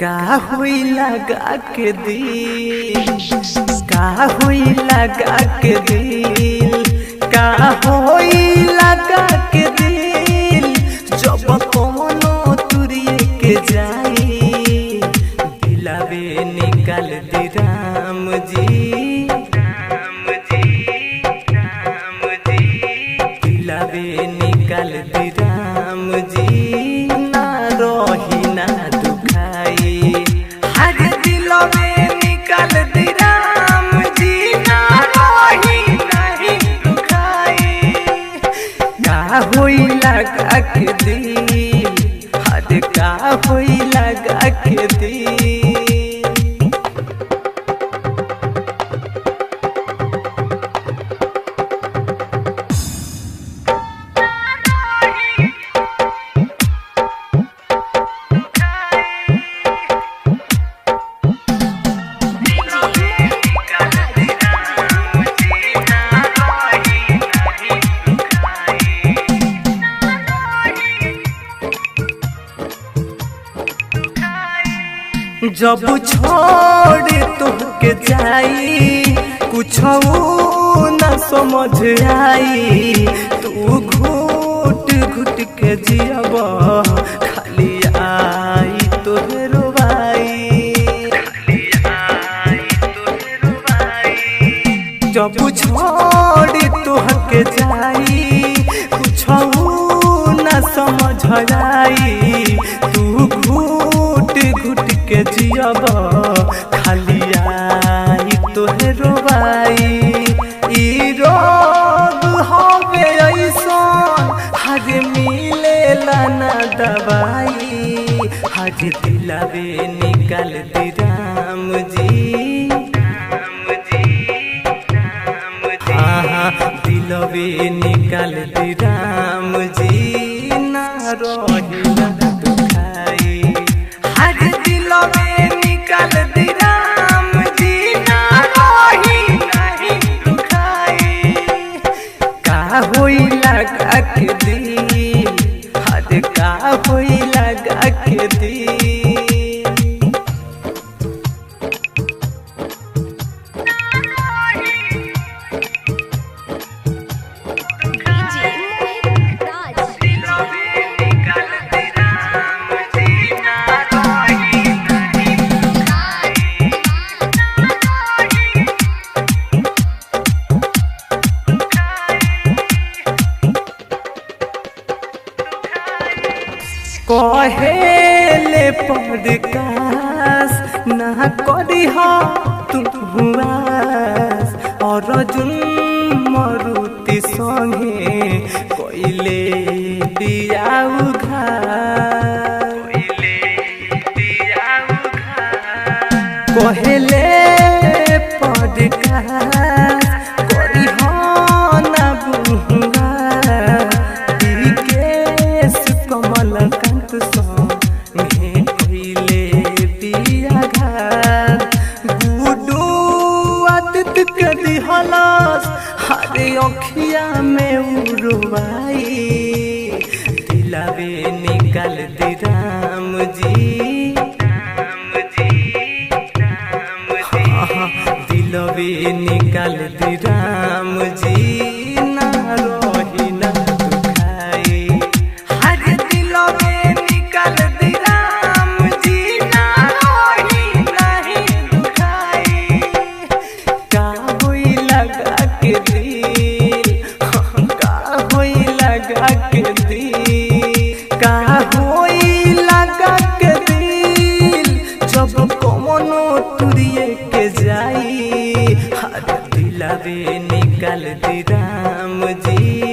का हुई लगा के दिल, का हुई लगा के दिल, का हुई लगा के दिल, जब कोनो तुरिए के जाई दिलावे निकाल दी राम जी, राम जी, राम जी, दिलावे निकाल दी राम जी, ना रोही ना दुखाई, हर दिलावे निकाल दी राम जी, ना रोही नहीं दुखाई, का हुई लगा के दिल, हर का हुई लगा के दिल। जब छोड़ तुहके जाई कुछ न समझ आई, तू घुट घुट के जियब खाली आई तोहे रोवाई, खाली आई तोहे रोवाई। जब छोड़ तुहके जाई कुछ न समझ आई, तू घुट घुट के जियब खाली आई तोहे रोवाई। ई रोग हवे ऐसन हज मिलेला ना दवाई, हज दिलावे निकाल दी राम जी, राम जी, राम जी, हाँ दिलावे निकाल दी राम जी, ना रोही ना दुखाई, हज दिलावे निकाल दी राम जी, ना रोही नहीं दुखाई, का होई लगा के दिल, हज का होई लगा के दिल। कहेले पॉडकास ना करी हो तुम हुआस, और जुन मरुति संगे कोइले दियाउ घास, कहेले पॉडकास करी हो ना बुआ, केस कमल हरे अखिया में उड़वाई, दिलावे निकाल दी राम जी, राम जी, राम जी, हाँ दिलावे निकाल दी राम जी, ना रोही ना दुखाई, हर दिलावे निकाल दी राम जी, ना रोही नहीं दुखाई, का हुई लगा के दिल, का हुई लगा के दिल, का हुई लगा के दिल, जब कोनो तुरिए के जाई, हर दिलावे निकाल दी राम जी।